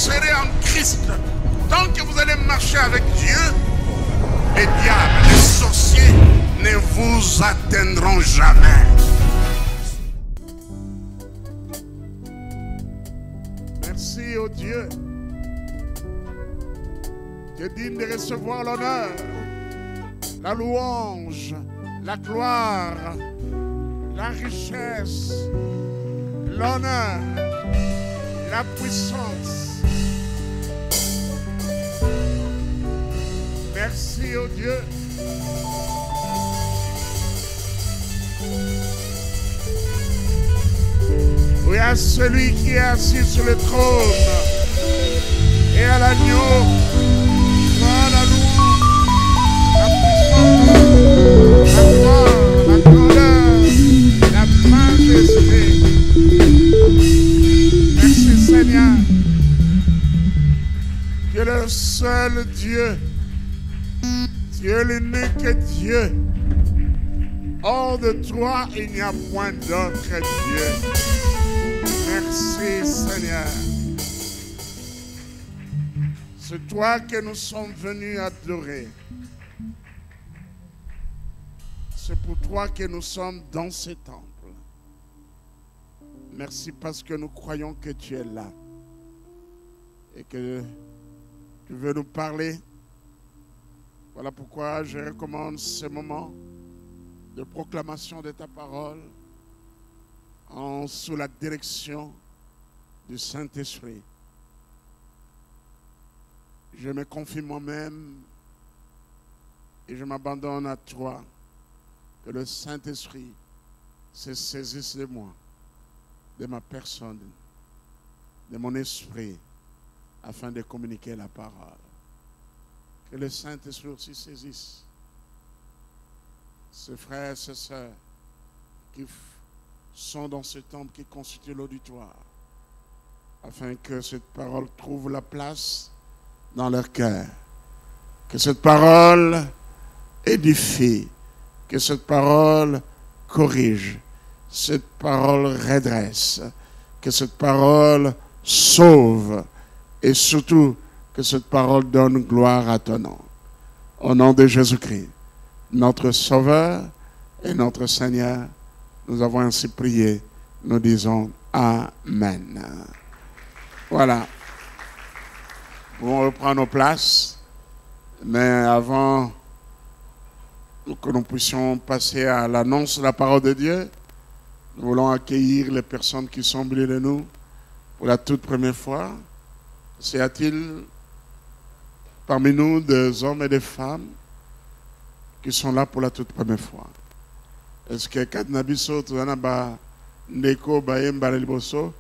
serez en Christ, tant que vous allez marcher avec Dieu, les diables, les sorciers ne vous atteindront jamais. Merci au Dieu qui est digne de recevoir l'honneur, la louange, la gloire, la richesse, l'honneur, la puissance. Merci au Dieu. Oui, à celui qui est assis sur le trône et à l'agneau, soit la louange, la puissance, la gloire, la grandeur, la majesté. Merci Seigneur. Tu es le seul Dieu. Tu es l'unique Dieu. Hors de toi, il n'y a point d'autre Dieu. Merci Seigneur. C'est toi que nous sommes venus adorer. C'est pour toi que nous sommes dans ce temple. Merci parce que nous croyons que tu es là. Et que tu veux nous parler. Voilà pourquoi je recommande ce moment de proclamation de ta parole sous la direction du Saint-Esprit. Je me confie moi-même et je m'abandonne à toi. Que le Saint-Esprit se saisisse de moi, de ma personne, de mon esprit, afin de communiquer la parole. Que le Saint-Esprit aussi saisisse ces frères et ces sœurs qui sont dans ce temple qui constitue l'auditoire, afin que cette parole trouve la place dans leur cœur. Que cette parole édifie, que cette parole corrige, cette parole redresse, que cette parole sauve et surtout que cette parole donne gloire à ton nom. Au nom de Jésus-Christ, notre Sauveur et notre Seigneur, nous avons ainsi prié. Nous disons Amen. Voilà. On reprend nos places. Mais avant que nous puissions passer à l'annonce de la parole de Dieu, nous voulons accueillir les personnes qui sont venues de nous pour la toute première fois. Y a-t-il parmi nous des hommes et des femmes qui sont là pour la toute première fois? Est-ce que Kadnabiso, Tuanaba, Ndeko, Baye, Mbareliboso,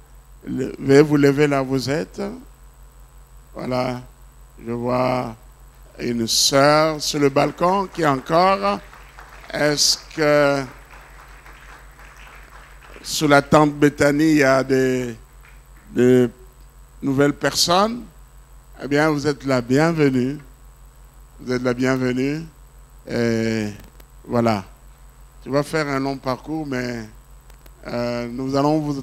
veuillez vous lever là où vous êtes? Voilà, je vois une sœur sur le balcon qui est encore. Est-ce que sous la tente Bethanie, il y a des nouvelles personnes? Eh bien, vous êtes la bienvenue. Vous êtes la bienvenue. Et voilà. Tu vas faire un long parcours, mais nous allons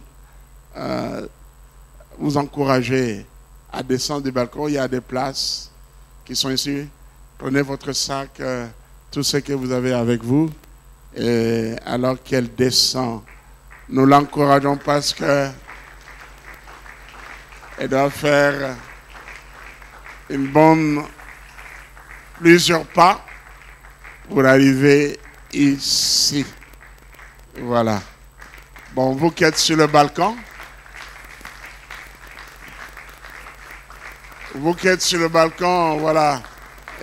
vous encourager à descendre du balcon. Il y a des places qui sont ici. Prenez votre sac, tout ce que vous avez avec vous. Et alors qu'elle descend, nous l'encourageons parce que elle doit faire plusieurs pas pour arriver ici. Voilà. Bon, vous qui êtes sur le balcon, voilà.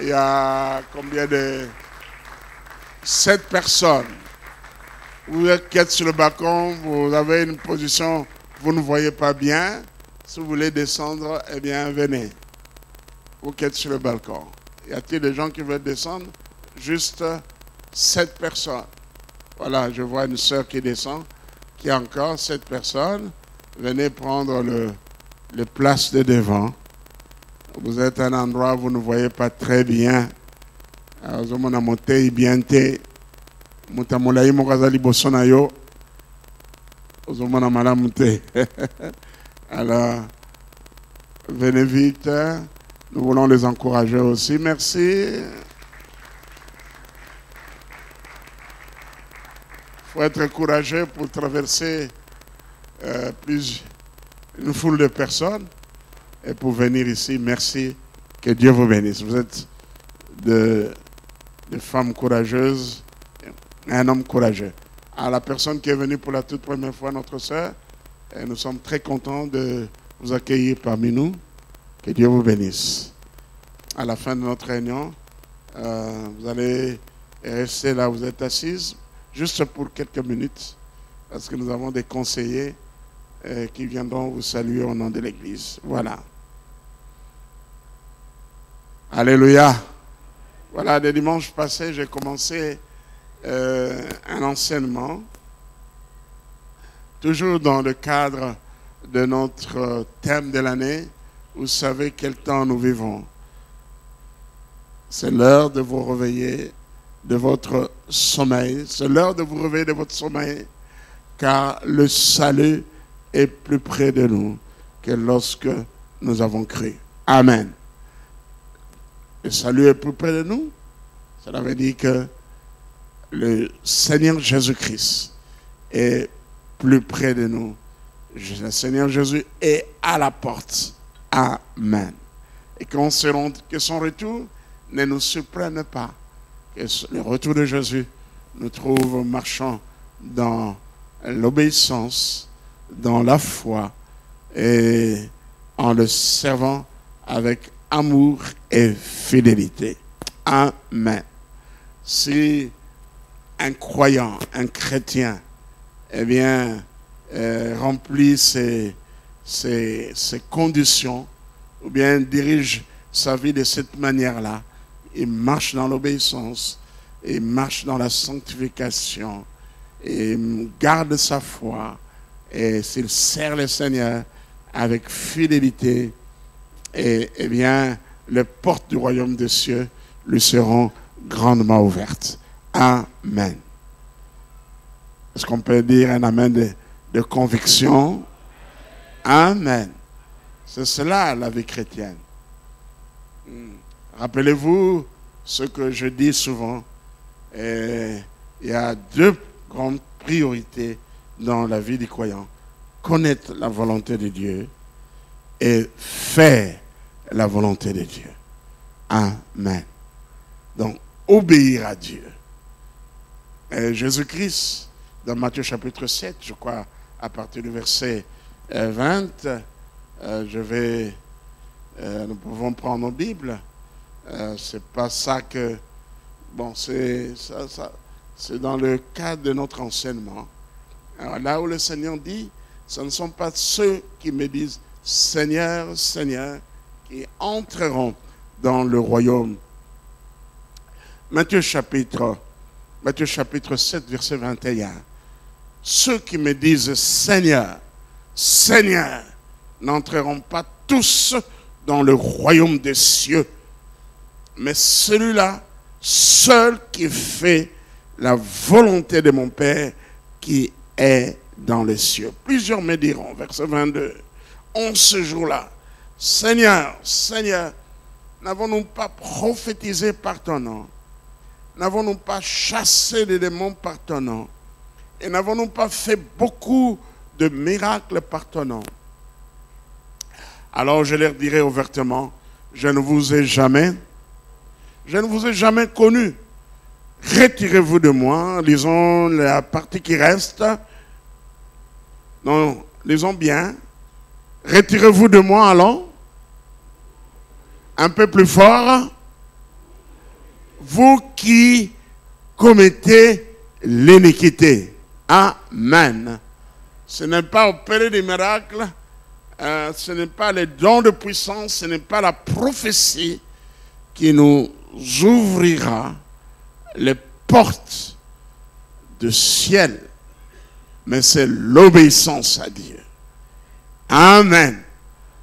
Il y a combien de 7 personnes. Vous qui êtes sur le balcon, vous avez une position, vous ne voyez pas bien. Si vous voulez descendre, eh bien, venez. Vous qui êtes sur le balcon. Y a-t-il des gens qui veulent descendre? Juste 7 personnes. Voilà, je vois une sœur qui descend, qui a encore 7 personnes. Venez prendre le place de devant. Vous êtes à un endroit où vous ne voyez pas très bien. Alors, vous avez monté bien. Mutamolai mokazali bosonayo. Vous avez malamuté. Alors, Venez vite. Nous voulons les encourager aussi. Merci. Il faut être courageux pour traverser une foule de personnes et pour venir ici. Merci. Que Dieu vous bénisse. Vous êtes des femmes courageuses et un homme courageux. À la personne qui est venue pour la toute première fois, notre sœur, nous sommes très contents de vous accueillir parmi nous. Que Dieu vous bénisse. À la fin de notre réunion, vous allez rester là où vous êtes assises, juste pour quelques minutes, parce que nous avons des conseillers qui viendront vous saluer au nom de l'Église. Voilà. Alléluia. Voilà, le dimanche passé, j'ai commencé un enseignement, toujours dans le cadre de notre thème de l'année. Vous savez quel temps nous vivons. C'est l'heure de vous réveiller de votre sommeil. C'est l'heure de vous réveiller de votre sommeil, car le salut est plus près de nous que lorsque nous avons cru. Amen. Le salut est plus près de nous. Cela veut dire que le Seigneur Jésus-Christ est plus près de nous. Le Seigneur Jésus est à la porte. Amen. Et que son retour ne nous surprenne pas. Que le retour de Jésus nous trouve marchant dans l'obéissance, dans la foi et en le servant avec amour et fidélité. Amen. Si un croyant, un chrétien, eh bien, remplit ces conditions, ou bien dirige sa vie de cette manière-là, il marche dans l'obéissance, il marche dans la sanctification, il garde sa foi, et s'il sert le Seigneur avec fidélité, eh bien, les portes du royaume des cieux lui seront grandement ouvertes. Amen. Est-ce qu'on peut dire un amen de conviction? Amen. C'est cela la vie chrétienne. Rappelez-vous ce que je dis souvent. Il y a deux grandes priorités dans la vie du croyant. Connaître la volonté de Dieu et faire la volonté de Dieu. Amen. Donc, obéir à Dieu. Jésus-Christ, dans Matthieu chapitre 7, je crois, à partir du verset 20, nous pouvons prendre nos Bibles. C'est pas ça que... Bon, c'est dans le cadre de notre enseignement. Alors là où le Seigneur dit, ce ne sont pas ceux qui me disent Seigneur, Seigneur, qui entreront dans le royaume. Matthieu chapitre 7, verset 21. Ceux qui me disent Seigneur, Seigneur, n'entreront pas tous dans le royaume des cieux, mais celui-là, seul qui fait la volonté de mon Père qui est dans les cieux. Plusieurs me diront, verset 22, en ce jour-là, Seigneur, Seigneur, n'avons-nous pas prophétisé par ton nom? N'avons-nous pas chassé des démons par ton nom? Et n'avons-nous pas fait beaucoup de miracles par ton nom? Alors je leur dirai ouvertement, je ne vous ai jamais connu. Retirez-vous de moi. Lisons la partie qui reste. Non, lisons bien. Retirez-vous de moi, allons. Un peu plus fort. Vous qui commettez l'iniquité. Amen. Ce n'est pas opérer des miracles, ce n'est pas les dons de puissance, ce n'est pas la prophétie qui nous ouvrira les portes du ciel, mais c'est l'obéissance à Dieu. Amen.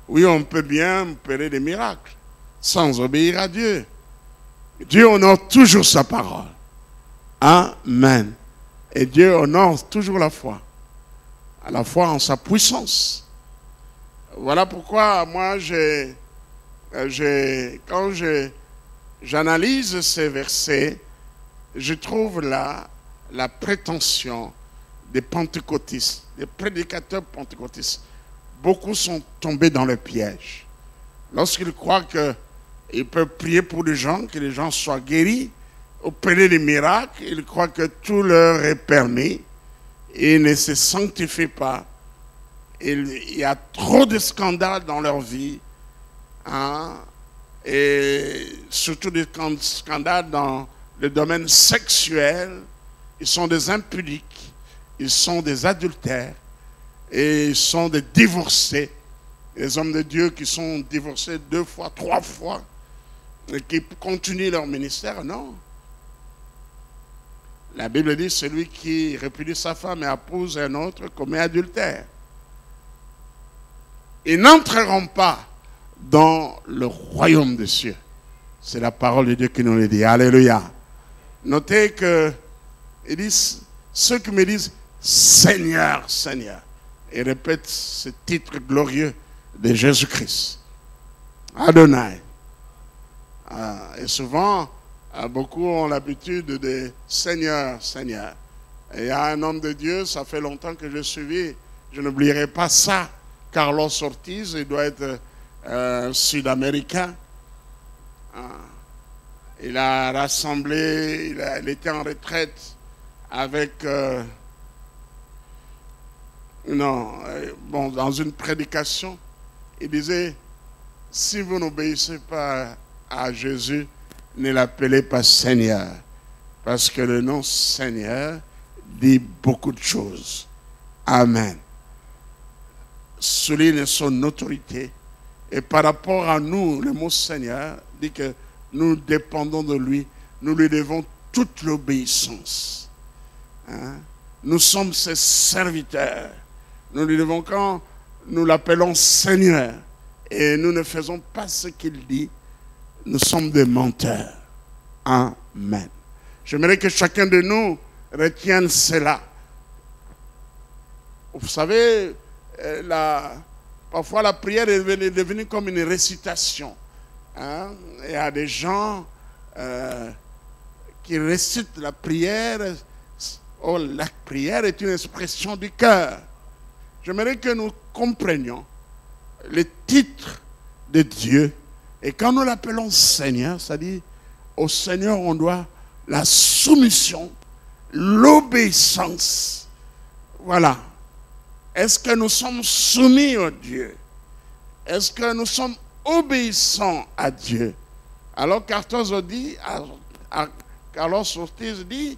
Oui, on peut bien opérer des miracles sans obéir à Dieu. Dieu honore toujours sa parole. Amen. Et Dieu honore toujours la foi. À la foi en sa puissance. Voilà pourquoi moi, quand j'analyse ces versets, je trouve là la prétention des pentecôtistes, des prédicateurs pentecôtistes. Beaucoup sont tombés dans le piège. Lorsqu'ils croient qu'ils peuvent prier pour les gens, que les gens soient guéris, opérer des miracles, ils croient que tout leur est permis. Ils ne se sanctifient pas. Il y a trop de scandales dans leur vie. Hein, et surtout des scandales dans le domaine sexuel. Ils sont des impudiques. Ils sont des adultères. Et ils sont des divorcés. Les hommes de Dieu qui sont divorcés 2 fois, 3 fois, et qui continuent leur ministère, non. La Bible dit, celui qui répudie sa femme et épouse un autre commet adultère. Ils n'entreront pas dans le royaume des cieux. C'est la parole de Dieu qui nous le dit. Alléluia. Notez que ils disent, ceux qui me disent, Seigneur, Seigneur, et répètent ce titre glorieux de Jésus-Christ. Adonai. Et souvent, beaucoup ont l'habitude de Seigneur, Seigneur. Et il y a un homme de Dieu, ça fait longtemps que je suivis, je n'oublierai pas ça. Carlos Ortiz, il doit être sud-américain. Il a rassemblé, il était en retraite avec... dans une prédication, il disait, si vous n'obéissez pas à Jésus, ne l'appelez pas Seigneur, parce que le nom Seigneur dit beaucoup de choses. Amen. Souligne son autorité. Et par rapport à nous, le mot Seigneur dit que nous dépendons de lui, nous lui devons toute l'obéissance. Hein? Nous sommes ses serviteurs. Nous lui devons, quand nous l'appelons Seigneur et nous ne faisons pas ce qu'il dit, nous sommes des menteurs. Amen. J'aimerais que chacun de nous retienne cela. Vous savez, parfois la prière est devenue comme une récitation. Hein? Il y a des gens qui récitent la prière. Oh, la prière est une expression du cœur. J'aimerais que nous comprenions le titre de Dieu. Et quand nous l'appelons Seigneur, ça dit, au Seigneur on doit la soumission, l'obéissance. Voilà. Est-ce que nous sommes soumis à Dieu? Est-ce que nous sommes obéissants à Dieu? Alors Carlos Ortiz dit,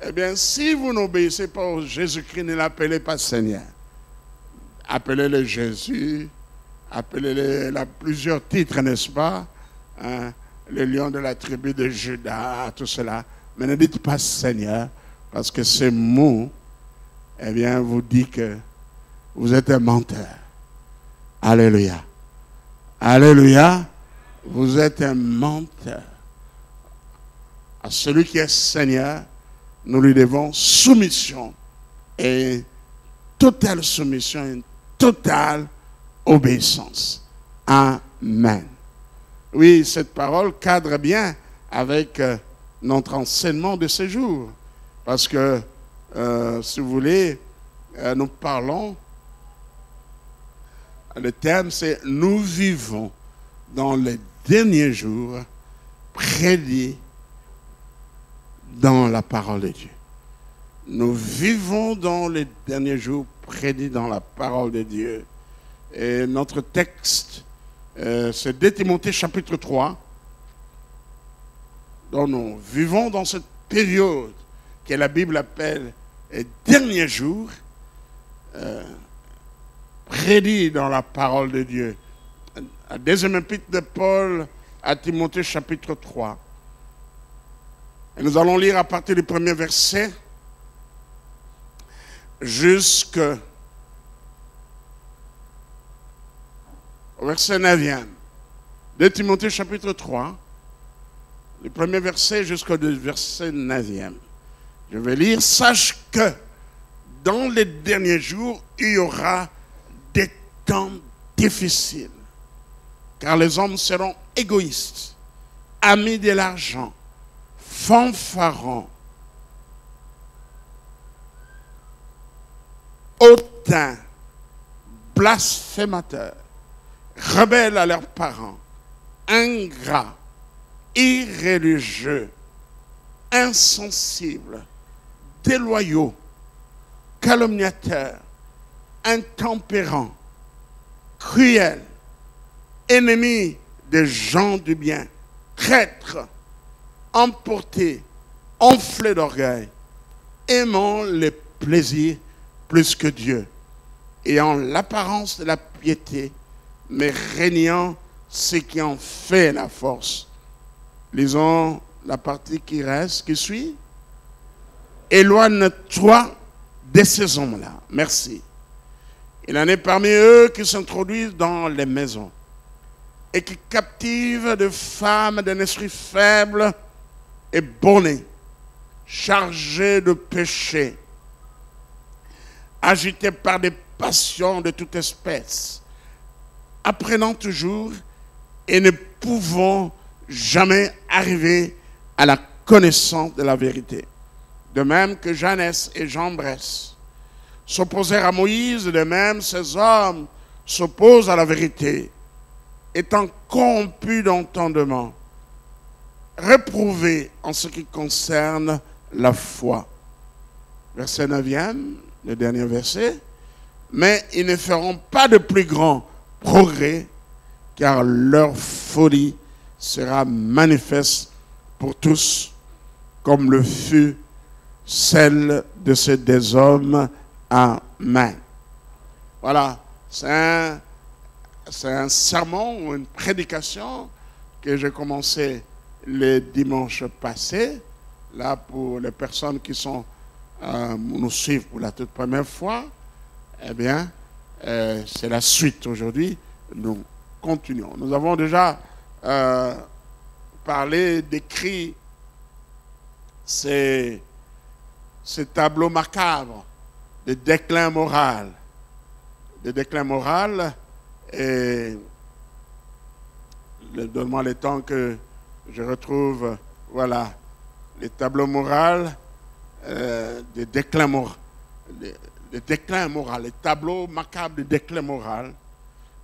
eh bien, si vous n'obéissez pas au Jésus-Christ, ne l'appelez pas Seigneur. Appelez-le Jésus, appelez-le plusieurs titres, n'est-ce pas? Hein? Le lion de la tribu de Juda, tout cela. Mais ne dites pas Seigneur, parce que ce mot, eh bien, vous dit que vous êtes un menteur. Alléluia. Alléluia. Vous êtes un menteur. À celui qui est Seigneur, nous lui devons soumission et totale soumission, une totale obéissance. Amen. Oui, cette parole cadre bien avec notre enseignement de ce jour. Parce que, si vous voulez, nous parlons, le terme c'est « Nous vivons dans les derniers jours prédits dans la parole de Dieu. » Nous vivons dans les derniers jours prédits dans la parole de Dieu. Et notre texte, c'est 2 Timothée chapitre 3. Donc nous vivons dans cette période que la Bible appelle les derniers jours, prédits dans la parole de Dieu. La deuxième épître de Paul à Timothée chapitre 3. Et nous allons lire à partir du premier verset jusqu'au verset 9e. 2 Timothée chapitre 3, le premier verset jusqu'au verset 9e. Je vais lire. Sache que dans les derniers jours, il y aura des temps difficile, car les hommes seront égoïstes, amis de l'argent, fanfarons, hautains, blasphémateurs, rebelles à leurs parents, ingrats, irréligieux, insensibles, déloyaux, calomniateurs, intempérants, cruels, ennemis des gens du bien, traîtres, emportés, enflés d'orgueil, aimant les plaisirs plus que Dieu, ayant l'apparence de la piété, mais régnant ce qui en fait la force. Lisons la partie qui reste, qui suit. Éloigne-toi de ces hommes-là. Merci. Il en est parmi eux qui s'introduisent dans les maisons et qui captivent de femmes d'un esprit faible et borné, chargées de péché, agités par des passions de toute espèce, apprenant toujours et ne pouvant jamais arriver à la connaissance de la vérité. De même que Jeannès et Jambres s'opposèrent à Moïse, de même ces hommes s'opposent à la vérité, étant corrompus d'entendement, réprouvés en ce qui concerne la foi. Verset 9e, le dernier verset. Mais ils ne feront pas de plus grand progrès, car leur folie sera manifeste pour tous, comme le fut celle de ces deux hommes. Amen. Voilà, c'est un sermon ou une prédication que j'ai commencé le dimanche passé. Là, pour les personnes qui nous suivent pour la toute première fois, eh bien, c'est la suite aujourd'hui. Nous continuons. Nous avons déjà parlé, décrit ces tableaux macabres de déclin moral. De déclin moral, et donne-moi le temps que je retrouve, voilà, les tableaux moraux, de déclin moral. Le déclin moral, les tableaux macabres de déclin moral.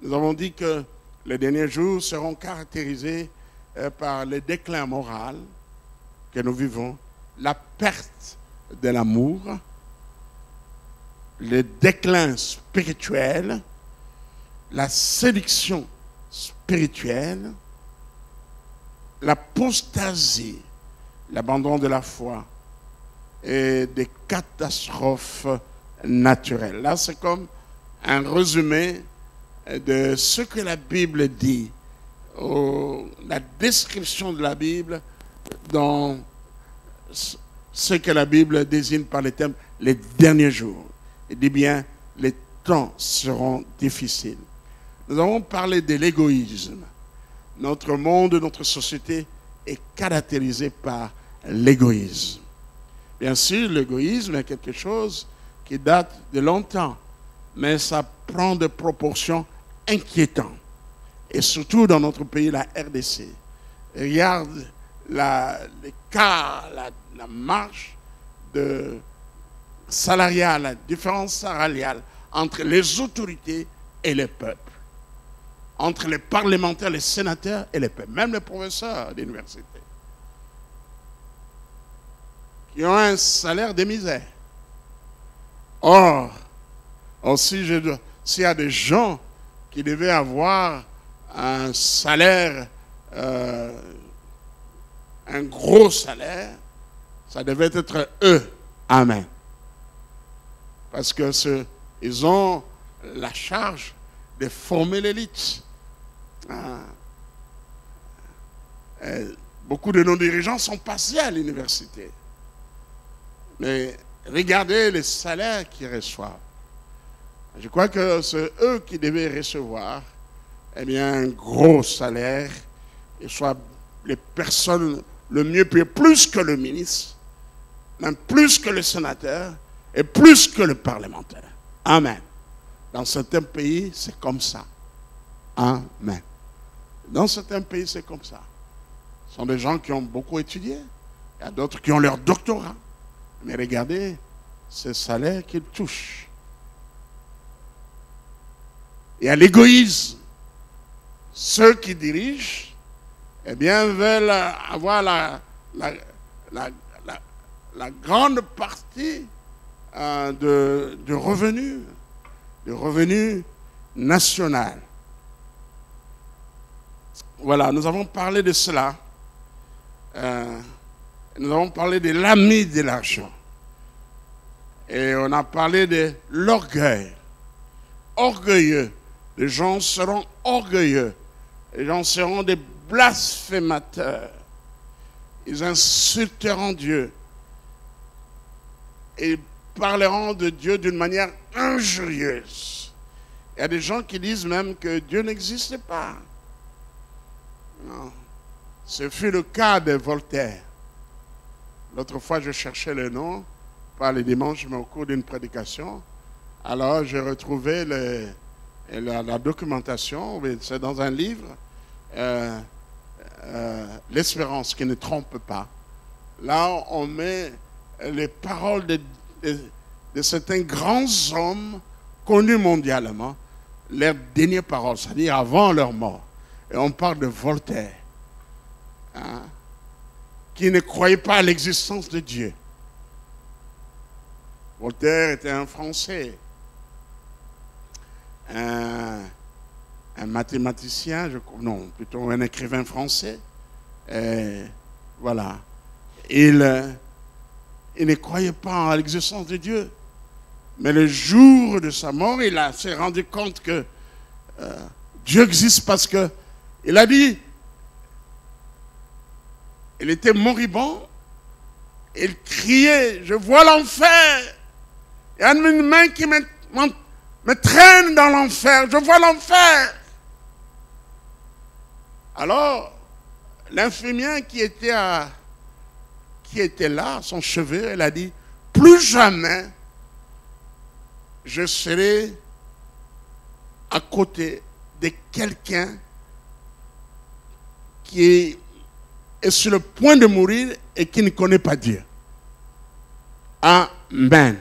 Nous avons dit que les derniers jours seront caractérisés par le déclin moral que nous vivons, la perte de l'amour, le déclin spirituel, la séduction spirituelle, l'apostasie, l'abandon de la foi et des catastrophes naturelles. Là, c'est comme un résumé de ce que la Bible dit, la description de la Bible dans ce que la Bible désigne par le terme les derniers jours. Il dit bien, les temps seront difficiles. Nous avons parlé de l'égoïsme. Notre monde, notre société est caractérisée par l'égoïsme. Bien sûr, l'égoïsme est quelque chose qui date de longtemps, mais ça prend des proportions inquiétantes. Et surtout dans notre pays, la RDC. Regarde l'écart, la marche salariale, la différence salariale entre les autorités et les peuples, entre les parlementaires, les sénateurs et les peuples, même les professeurs d'université, qui ont un salaire de misère. Or, s'il y a des gens qui devaient avoir un salaire, un gros salaire, ça devait être eux. Amen. Parce que ils ont la charge de former l'élite. Beaucoup de nos dirigeants sont passés à l'université. Mais regardez les salaires qu'ils reçoivent. Je crois que c'est eux qui devaient recevoir un gros salaire, et soit les personnes le mieux payées, plus que le ministre, même plus que le sénateur, et plus que le parlementaire. Amen. Dans certains pays, c'est comme ça. Amen. Dans certains pays, c'est comme ça. Ce sont des gens qui ont beaucoup étudié. Il y a d'autres qui ont leur doctorat. Mais regardez, ce salaire qu'ils touchent. Il y a l'égoïsme. Ceux qui dirigent, eh bien, veulent avoir la grande partie de revenus national. Voilà, nous avons parlé de cela. Nous avons parlé de l'ami de l'argent. Et on a parlé de l'orgueil. Orgueilleux. Les gens seront orgueilleux. Les gens seront des blasphémateurs. Ils insulteront Dieu. Et parleront de Dieu d'une manière injurieuse. Il y a des gens qui disent même que Dieu n'existe pas. Non. Ce fut le cas de Voltaire. L'autre fois, je cherchais le nom, pas les dimanches, mais au cours d'une prédication. Alors, j'ai retrouvé la documentation, c'est dans un livre, L'espérance qui ne trompe pas. Là, on met les paroles de certains grands hommes connus mondialement, leurs dernières paroles, c'est-à-dire avant leur mort. Et on parle de Voltaire, hein, qui ne croyait pas à l'existence de Dieu. Voltaire était un Français, un mathématicien, non, plutôt un écrivain français. Et voilà. Il ne croyait pas à l'existence de Dieu. Mais le jour de sa mort, il s'est rendu compte que Dieu existe parce que il a dit, il était moribond, il criait, je vois l'enfer. Il y a une main qui me traîne dans l'enfer, je vois l'enfer. Alors, l'infirmière qui était là, à son chevet, elle a dit, plus jamais je serai à côté de quelqu'un qui est sur le point de mourir et qui ne connaît pas Dieu. Amen.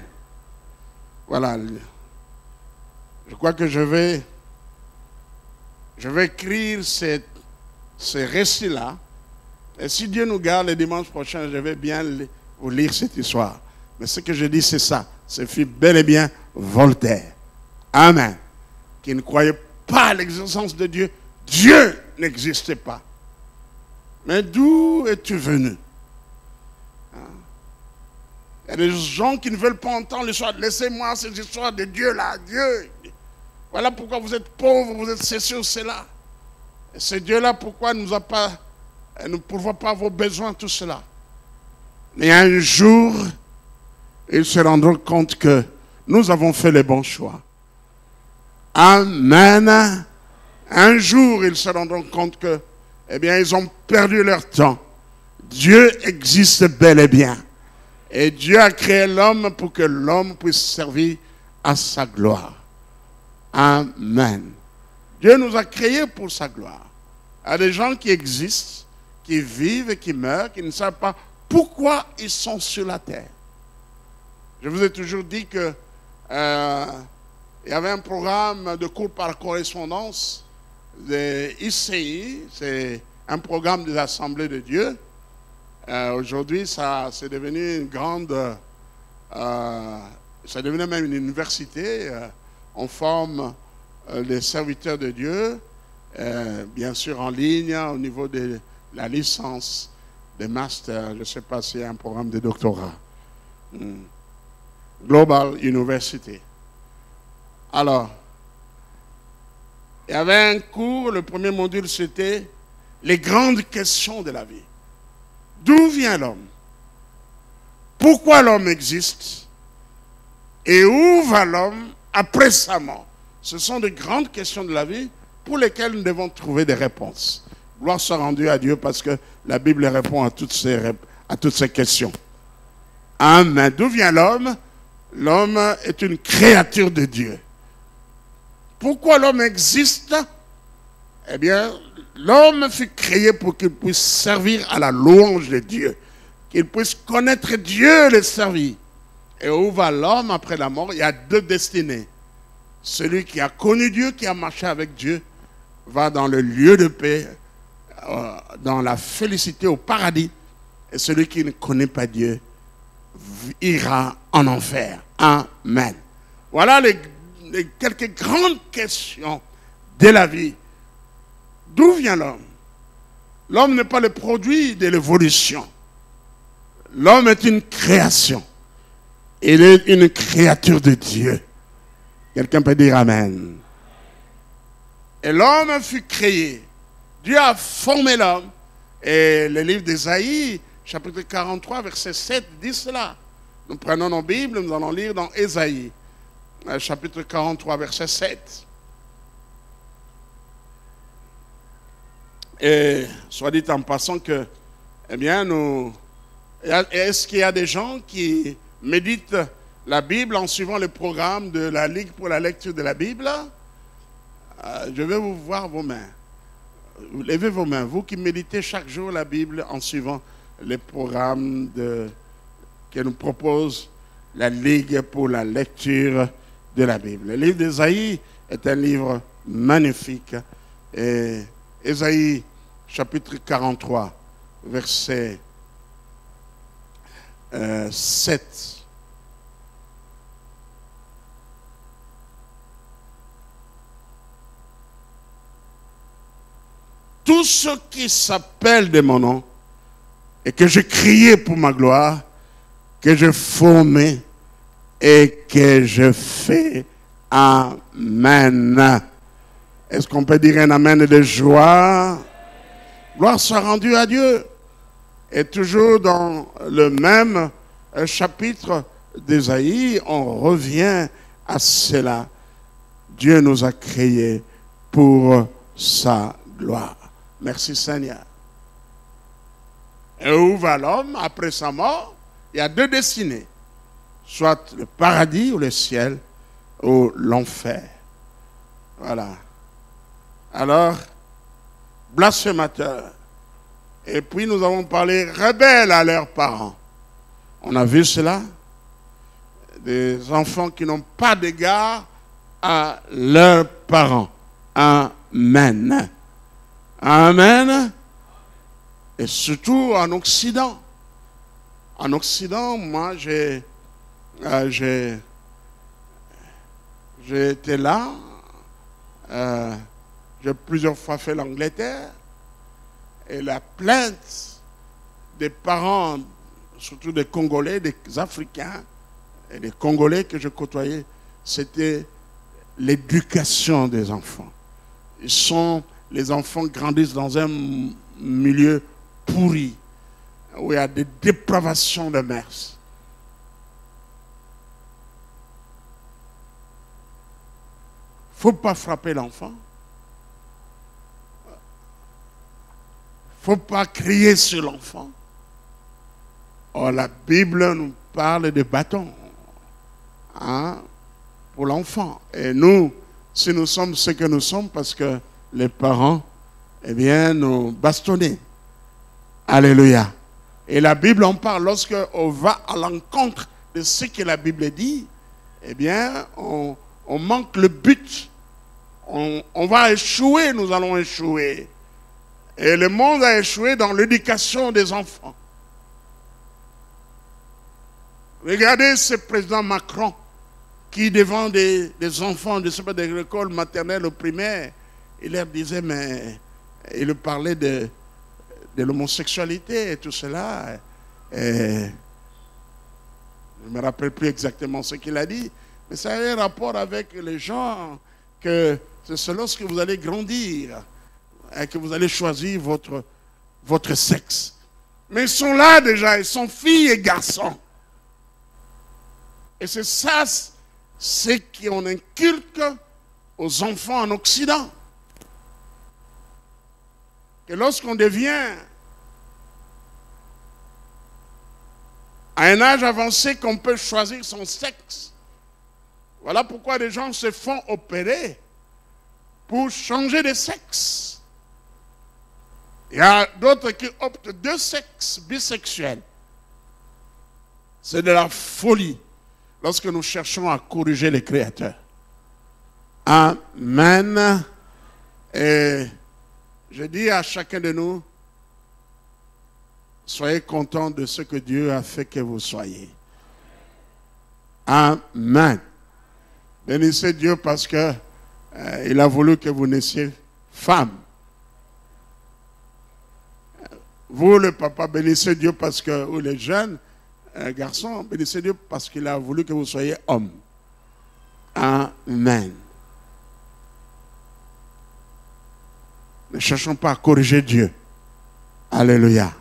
Voilà. Je crois que je vais écrire ces récits-là. Et si Dieu nous garde le dimanche prochain, je vais bien vous lire cette histoire. Mais ce que je dis, c'est ça. Ce fut bel et bien Voltaire. Amen. Qui ne croyait pas à l'existence de Dieu. Dieu n'existait pas. Mais d'où es-tu venu? Il y a des gens qui ne veulent pas entendre l'histoire. Laissez-moi ces histoires de Dieu là. Dieu. Voilà pourquoi vous êtes pauvres, vous êtes ceci ou cela. Et ce Dieu-là, pourquoi il ne pourvoit pas vos besoins, tout cela. Mais un jour, ils se rendront compte que nous avons fait les bons choix. Amen. Un jour, ils se rendront compte que, eh bien, ils ont perdu leur temps. Dieu existe bel et bien. Et Dieu a créé l'homme pour que l'homme puisse servir à sa gloire. Amen. Dieu nous a créés pour sa gloire. Il y a des gens qui existent, qui vivent et qui meurent, qui ne savent pas pourquoi ils sont sur la terre. Je vous ai toujours dit que il y avait un programme de cours par correspondance de ICI, c'est un programme des Assemblées de Dieu. Aujourd'hui, c'est devenu une grande, c'est devenu même une université. On forme les serviteurs de Dieu, bien sûr en ligne, au niveau de la licence, des masters, je ne sais pas s'il y a un programme de doctorat. Global University. Alors, il y avait un cours, le premier module c'était les grandes questions de la vie. D'où vient l'homme? Pourquoi l'homme existe? Et où va l'homme après sa mort? Ce sont de grandes questions de la vie pour lesquelles nous devons trouver des réponses. Gloire soit rendue à Dieu parce que la Bible répond à toutes ces questions. Amen. D'où vient l'homme? L'homme est une créature de Dieu. Pourquoi l'homme existe? Eh bien, l'homme fut créé pour qu'il puisse servir à la louange de Dieu, qu'il puisse connaître Dieu et le servir. Et où va l'homme après la mort? Il y a deux destinées. Celui qui a connu Dieu, qui a marché avec Dieu, va dans le lieu de paix, dans la félicité au paradis. Et celui qui ne connaît pas Dieu ira en enfer. Amen. Voilà les quelques grandes questions de la vie. D'où vient l'homme? L'homme n'est pas le produit de l'évolution. L'homme est une création. Il est une créature de Dieu. Quelqu'un peut dire Amen. Et l'homme fut créé. Dieu a formé l'homme. Et le livre d'Ésaïe, chapitre 43, verset 7, dit cela. Nous prenons nos Bibles, nous allons lire dans Ésaïe, chapitre 43, verset 7. Et soit dit en passant que, eh bien, est-ce qu'il y a des gens qui méditent la Bible en suivant le programme de la Ligue pour la lecture de la Bible? Je vais vous voir vos mains. Levez vos mains, vous qui méditez chaque jour la Bible en suivant les programmes que nous propose la Ligue pour la lecture de la Bible. Le livre d'Ésaïe est un livre magnifique. Et Ésaïe, chapitre 43, verset 7. Tous ceux qui s'appellent de mon nom et que je criais pour ma gloire, que je formais et que je fais. Amen. Est-ce qu'on peut dire un amen de joie? Gloire soit rendue à Dieu. Et toujours dans le même chapitre d'Ésaïe, on revient à cela. Dieu nous a créés pour sa gloire. Merci Seigneur. Et où va l'homme après sa mort? Il y a deux destinées. Soit le paradis ou le ciel ou l'enfer. Voilà. Alors, blasphémateurs. Et puis nous avons parlé rebelles à leurs parents. On a vu cela. Des enfants qui n'ont pas d'égard à leurs parents. Amen. Amen. Et surtout en Occident. En Occident, moi, j'ai été là. J'ai plusieurs fois fait l'Angleterre. Et la plainte des parents, surtout des Congolais, des Africains et des Congolais que je côtoyais, c'était l'éducation des enfants. Les enfants grandissent dans un milieu pourri, où il y a des dépravations de mœurs. Il ne faut pas frapper l'enfant. Il ne faut pas crier sur l'enfant. Or, la Bible nous parle de bâton pour l'enfant. Et nous, si nous sommes ce que nous sommes, parce que les parents, eh bien, nous bastonner. Alléluia. Et la Bible en parle. Lorsque on va à l'encontre de ce que la Bible dit, eh bien, on manque le but. On va échouer, nous allons échouer. Et le monde a échoué dans l'éducation des enfants. Regardez ce président Macron qui, devant des enfants de l'école maternelle ou primaire, il leur disait, mais il parlait de l'homosexualité et tout cela. Et je ne me rappelle plus exactement ce qu'il a dit, mais ça a un rapport avec les gens que c'est lorsque vous allez grandir et que vous allez choisir votre sexe. Mais ils sont là déjà, ils sont filles et garçons. Et c'est ça, ce qu'on inculque aux enfants en Occident. Et lorsqu'on devient à un âge avancé qu'on peut choisir son sexe, voilà pourquoi les gens se font opérer pour changer de sexe. Il y a d'autres qui optent de sexe bisexuel. C'est de la folie lorsque nous cherchons à corriger les créateurs. Amen. Et je dis à chacun de nous, soyez contents de ce que Dieu a fait que vous soyez. Amen. Bénissez Dieu parce que il a voulu que vous naissiez femme. Vous, le papa, bénissez Dieu parce que, ou les jeunes garçons, bénissez Dieu parce qu'il a voulu que vous soyez homme. Amen. Ne cherchons pas à corriger Dieu. Alléluia.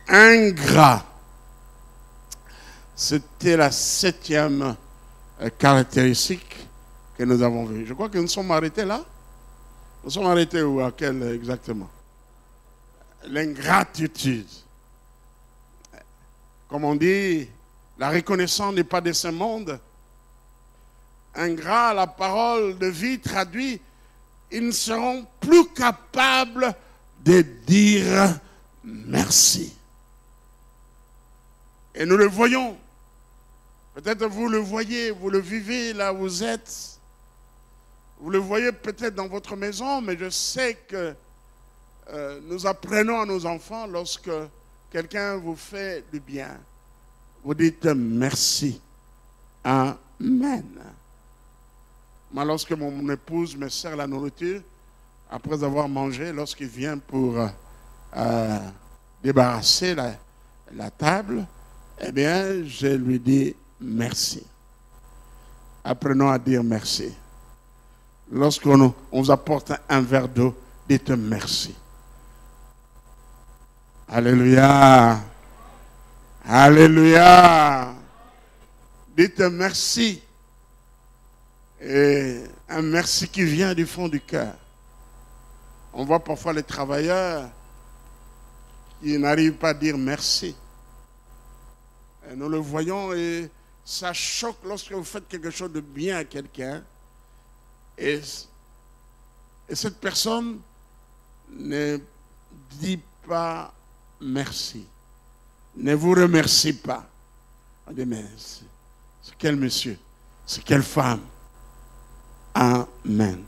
Ingrat. C'était la 7e caractéristique que nous avons vue. Je crois que nous sommes arrêtés là. Nous sommes arrêtés où, à quel exactement? L'ingratitude. Comme on dit, la reconnaissance n'est pas de ce monde. Ingrat, la parole de vie traduit, ils ne seront plus capables de dire merci. Et nous le voyons. Peut-être vous le voyez, vous le vivez là où vous êtes. Vous le voyez peut-être dans votre maison, mais je sais que nous apprenons à nos enfants lorsque quelqu'un vous fait du bien. Vous dites merci. Amen. Moi, lorsque mon épouse me sert la nourriture, après avoir mangé, lorsqu'il vient pour débarrasser la table, eh bien, je lui dis merci. Apprenons à dire merci. Lorsqu'on vous apporte un verre d'eau, dites merci. Alléluia. Alléluia. Dites merci. Et un merci qui vient du fond du cœur. On voit parfois les travailleurs qui n'arrivent pas à dire merci. Et nous le voyons et ça choque lorsque vous faites quelque chose de bien à quelqu'un. Et cette personne ne dit pas merci. Ne vous remercie pas. On dit, mais c'est quel monsieur? C'est quelle femme? Amen.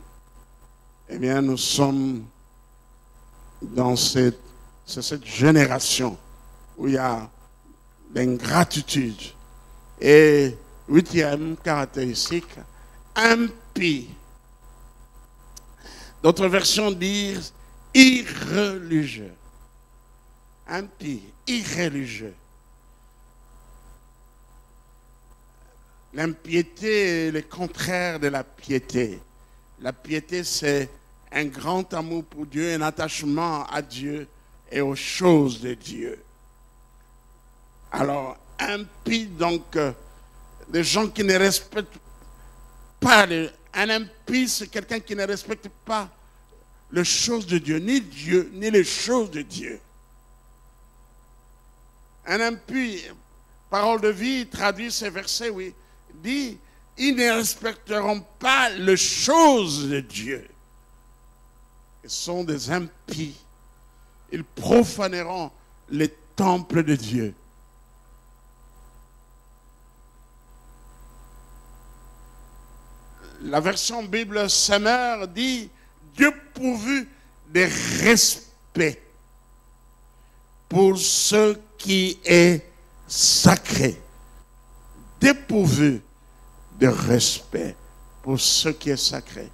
Eh bien, nous sommes dans cette génération où il y a l'ingratitude. Et 8e caractéristique, impie. D'autres versions disent irreligieux. Impie, irreligieux. L'impiété est le contraire de la piété. La piété, c'est un grand amour pour Dieu, un attachement à Dieu et aux choses de Dieu. Alors, impie, donc, des gens qui ne respectent pas. Un impie, c'est quelqu'un qui ne respecte pas les choses de Dieu, ni les choses de Dieu. Un impie, parole de vie, traduit ces versets, oui, dit, ils ne respecteront pas les choses de Dieu. Ils sont des impies. Ils profaneront les temples de Dieu. La version Bible Semeur dit Dieu pourvu de respect pour ce qui est sacré. Dépourvu de respect pour ce qui est sacré.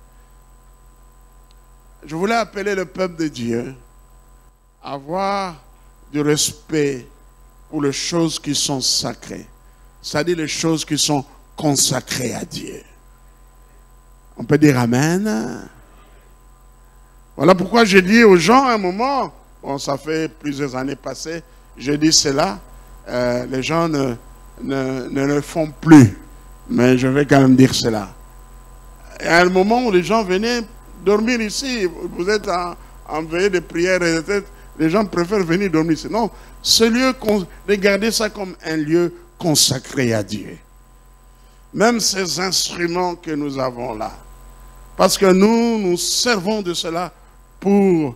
Je voulais appeler le peuple de Dieu à avoir du respect pour les choses qui sont sacrées. C'est-à-dire les choses qui sont consacrées à Dieu. On peut dire Amen. Voilà pourquoi j'ai dit aux gens à un moment, bon, ça fait plusieurs années passées, j'ai dit cela, les gens ne le font plus. Mais je vais quand même dire cela. Et à un moment où les gens venaient dormir ici, vous êtes en veillée de prière, et les gens préfèrent venir dormir ici. Non, ce lieu, regardez ça comme un lieu consacré à Dieu. Même ces instruments que nous avons là, Parce que nous servons de cela pour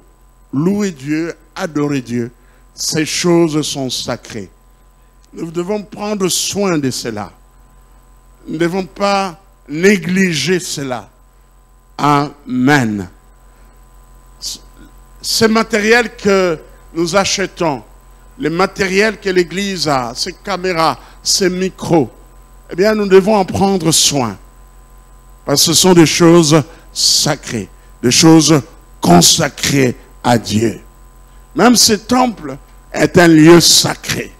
louer Dieu, adorer Dieu. Ces choses sont sacrées. Nous devons prendre soin de cela. Nous ne devons pas négliger cela. Amen. Ce matériel que nous achetons, le matériel que l'Église a, ces caméras, ces micros, eh bien, nous devons en prendre soin. Parce que ce sont des choses sacrées, des choses consacrées à Dieu. Même ce temple est un lieu sacré.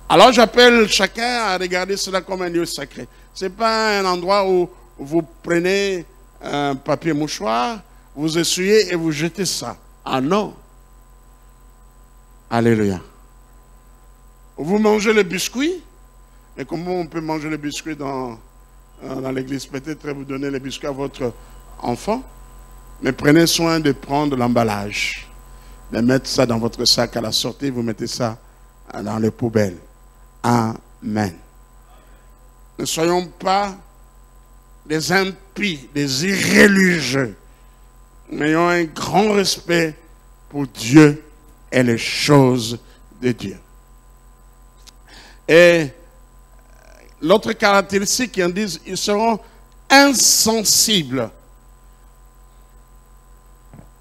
Alors j'appelle chacun à regarder cela comme un lieu sacré. Ce n'est pas un endroit où vous prenez un papier mouchoir, vous essuyez et vous jetez ça. Ah non. Alléluia. Vous mangez le biscuit. Et comment on peut manger le biscuit dans l'église? Peut-être vous donnez les biscuits à votre enfant. Mais prenez soin de prendre l'emballage. De mettre ça dans votre sac à la sortie. Vous mettez ça dans les poubelles. Amen. Ne soyons pas des impies, des irréligieux. Mais ayons un grand respect pour Dieu et les choses de Dieu. Et l'autre caractéristique, ils disent, ils seront insensibles.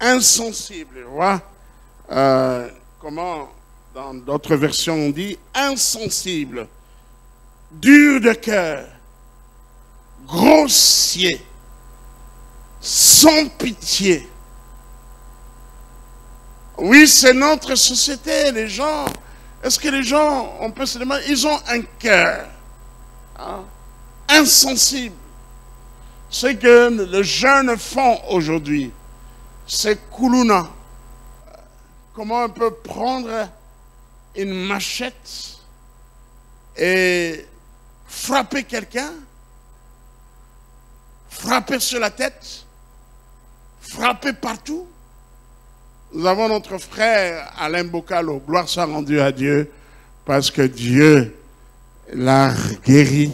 Insensibles, tu vois. Comment, dans d'autres versions, on dit insensibles, durs de cœur, grossiers, sans pitié. Oui, c'est notre société, les gens. Est-ce que les gens, on peut se demander, ils ont un cœur insensible. Ce que les jeunes font aujourd'hui, c'est Kuluna. Comment on peut prendre une machette et frapper quelqu'un, frapper sur la tête, frapper partout. Nous avons notre frère Alain Bocalo, gloire soit rendue à Dieu, parce que Dieu l'a guéri,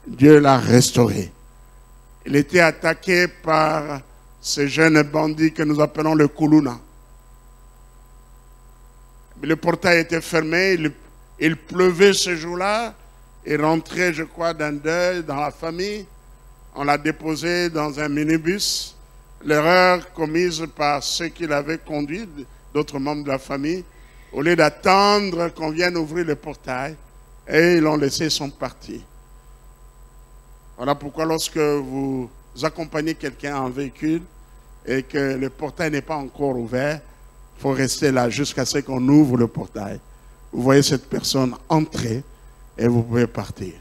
Dieu l'a restauré. Il était attaqué par ces jeunes bandits que nous appelons le Kuluna. Le portail était fermé, il pleuvait ce jour-là, il rentrait, je crois, d'un deuil dans la famille. On l'a déposé dans un minibus. L'erreur commise par ceux qui l'avaient conduit, d'autres membres de la famille, au lieu d'attendre qu'on vienne ouvrir le portail, et ils l'ont laissé, ils sont partis. Voilà pourquoi lorsque vous accompagnez quelqu'un en véhicule et que le portail n'est pas encore ouvert, il faut rester là jusqu'à ce qu'on ouvre le portail. Vous voyez cette personne entrer et vous pouvez partir.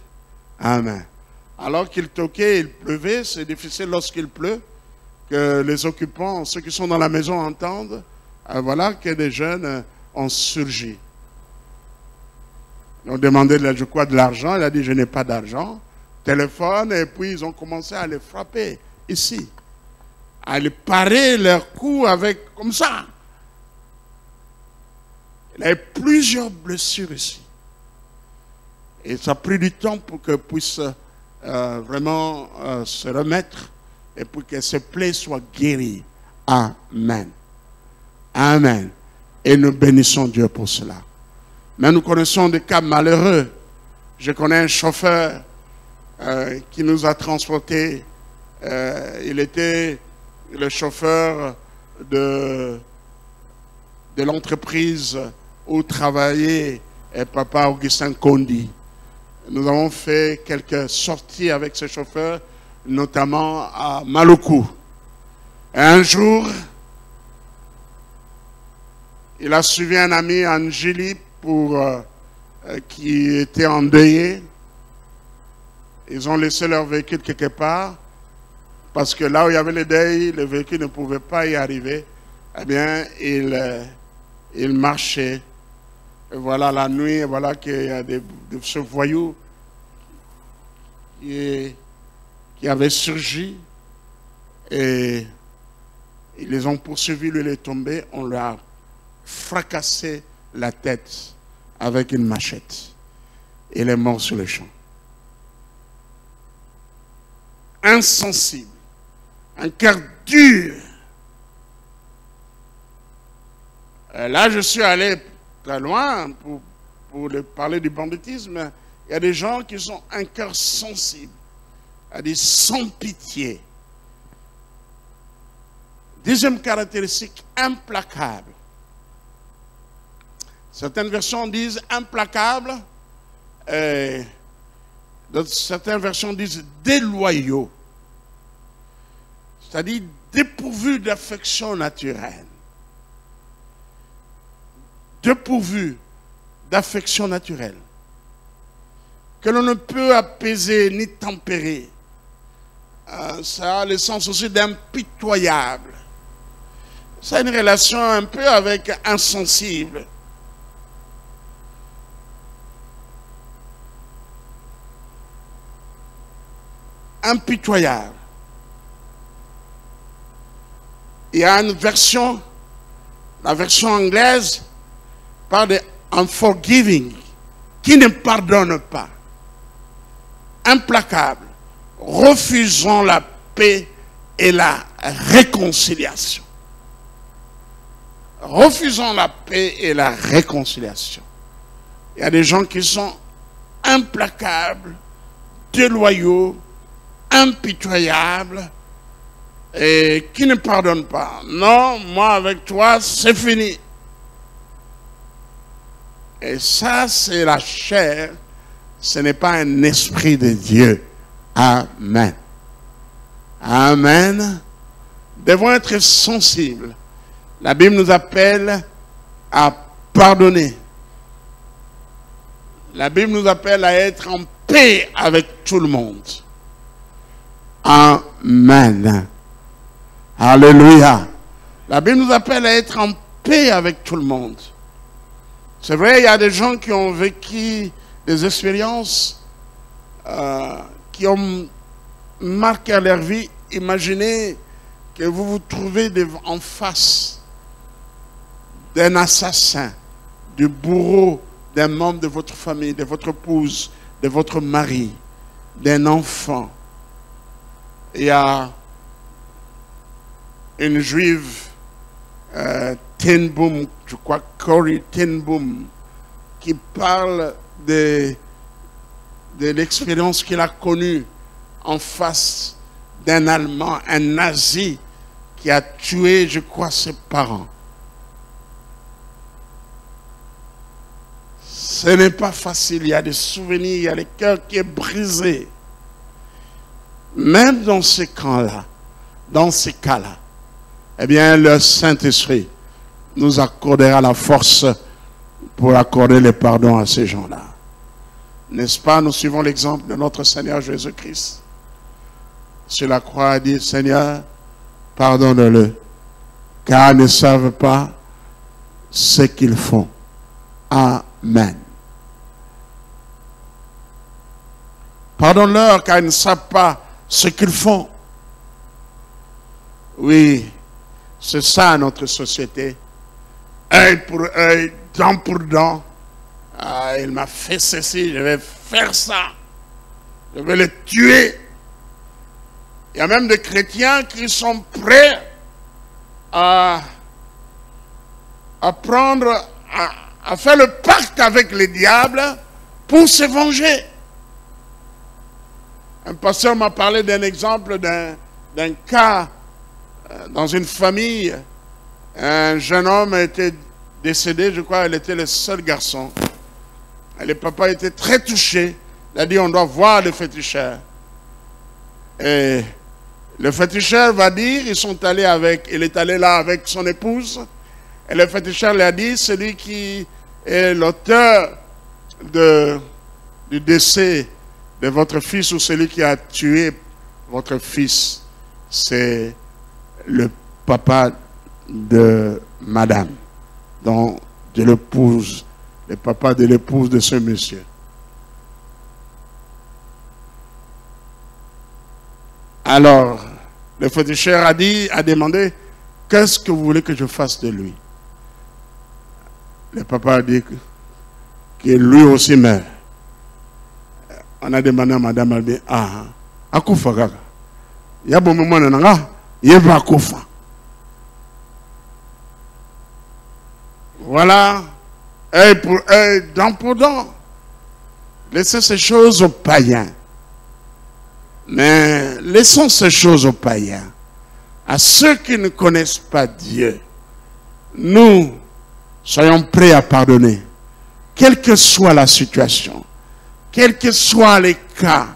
Amen. Alors qu'il toquait, il pleuvait, c'est difficile lorsqu'il pleut, que les occupants, ceux qui sont dans la maison entendent, voilà que des jeunes ont surgi. Ils ont demandé, je crois, de l'argent. Il a dit, je n'ai pas d'argent. Téléphone, et puis ils ont commencé à les frapper ici. À les parer leur cou avec, comme ça. Il avait plusieurs blessures ici. Et ça a pris du temps pour qu'ils puissent vraiment se remettre et pour que ces plaies soient guéries. Amen. Amen. Et nous bénissons Dieu pour cela. Mais nous connaissons des cas malheureux. Je connais un chauffeur qui nous a transportés. Il était le chauffeur de l'entreprise où travaillait Papa Augustin Kondi. Nous avons fait quelques sorties avec ce chauffeur, notamment à Maluku. Et un jour, il a suivi un ami, Angélie, qui était endeuillé. Ils ont laissé leur véhicule quelque part, parce que là où il y avait le deuil, le véhicule ne pouvait pas y arriver. Eh bien, il marchait. Et voilà, la nuit, et voilà qu'il y a ce voyou qui avait surgi. Et ils les ont poursuivis, lui il est tombé. On lui a fracassé la tête avec une machette. Il est mort sur le champ. Insensible. un cœur dur. Et là, je suis allé très loin pour parler du banditisme. Il y a des gens qui ont un cœur sensible, c'est-à-dire sans pitié. Deuxième caractéristique, implacable. Certaines versions disent implacable, certaines versions disent déloyaux, c'est-à-dire dépourvus d'affection naturelle. Dépourvus d'affection naturelle, que l'on ne peut apaiser ni tempérer. Ça a le sens aussi d'impitoyable. Ça a une relation un peu avec insensible. Impitoyable. Il y a une version, la version anglaise, parle de unforgiving, qui ne pardonne pas. Implacable, refusant la paix et la réconciliation. Refusant la paix et la réconciliation. Il y a des gens qui sont implacables, déloyaux, impitoyables et qui ne pardonnent pas. Non, moi avec toi, c'est fini. Et ça, c'est la chair. Ce n'est pas un esprit de Dieu. Amen. Amen. Nous devons être sensibles. La Bible nous appelle à pardonner. La Bible nous appelle à être en paix avec tout le monde. Amen. Alléluia. La Bible nous appelle à être en paix avec tout le monde. C'est vrai, il y a des gens qui ont vécu des expériences qui ont marqué leur vie. Imaginez que vous vous trouvez en face d'un assassin, du bourreau, d'un membre de votre famille, de votre épouse, de votre mari, d'un enfant. Il y a une juive, Ten Boom, je crois, Corrie Ten Boom, qui parle de l'expérience qu'il a connue en face d'un Allemand, un nazi, qui a tué, je crois, ses parents. Ce n'est pas facile, il y a des souvenirs, il y a le cœur qui est brisé. Même dans ces cas-là, eh bien, le Saint-Esprit nous accordera la force pour accorder le pardon à ces gens-là. N'est-ce pas? Nous suivons l'exemple de notre Seigneur Jésus-Christ. Sur la croix, il dit, Seigneur, pardonne-le, car ils ne savent pas ce qu'ils font. Amen. Pardonne-leur, car ils ne savent pas ce qu'ils font. Oui, c'est ça notre société. Œil pour œil, dent pour dent. Ah, il m'a fait ceci, je vais faire ça. Je vais le tuer. Il y a même des chrétiens qui sont prêts à faire le pacte avec le diable pour se venger. Un pasteur m'a parlé d'un exemple d'un cas dans une famille. Un jeune homme était décédé, je crois, il était le seul garçon. Et le papa était très touché. Il a dit, on doit voir le féticheur. Et le féticheur va dire, il est allé là avec son épouse. Et le féticheur lui a dit, celui qui est l'auteur du décès de votre fils ou celui qui a tué votre fils, c'est le papa de madame, donc de l'épouse, le papa de l'épouse de ce monsieur. Alors, le féticheur a demandé, qu'est-ce que vous voulez que je fasse de lui? Le papa a dit que lui aussi meurt. On a demandé à madame, elle dit, Akoufa gaga. Il y a bon moment, Yebakofa. Voilà. Dent pour dent. Laissez ces choses aux païens. Mais laissons ces choses aux païens. À ceux qui ne connaissent pas Dieu, nous soyons prêts à pardonner. Quelle que soit la situation, quels que soient les cas,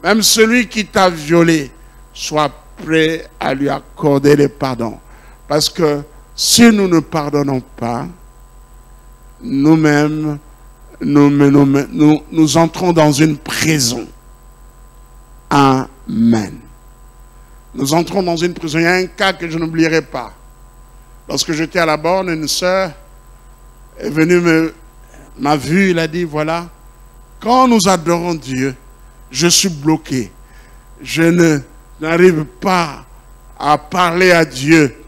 même celui qui t'a violé, sois prêt à lui accorder le pardon. Parce que si nous ne pardonnons pas, nous-mêmes, nous entrons dans une prison. Amen. Nous entrons dans une prison. Il y a un cas que je n'oublierai pas. Lorsque j'étais à la borne, une sœur est venue, m'a vu, il a dit, voilà, quand nous adorons Dieu, je suis bloqué. Je n'arrive pas à parler à Dieu.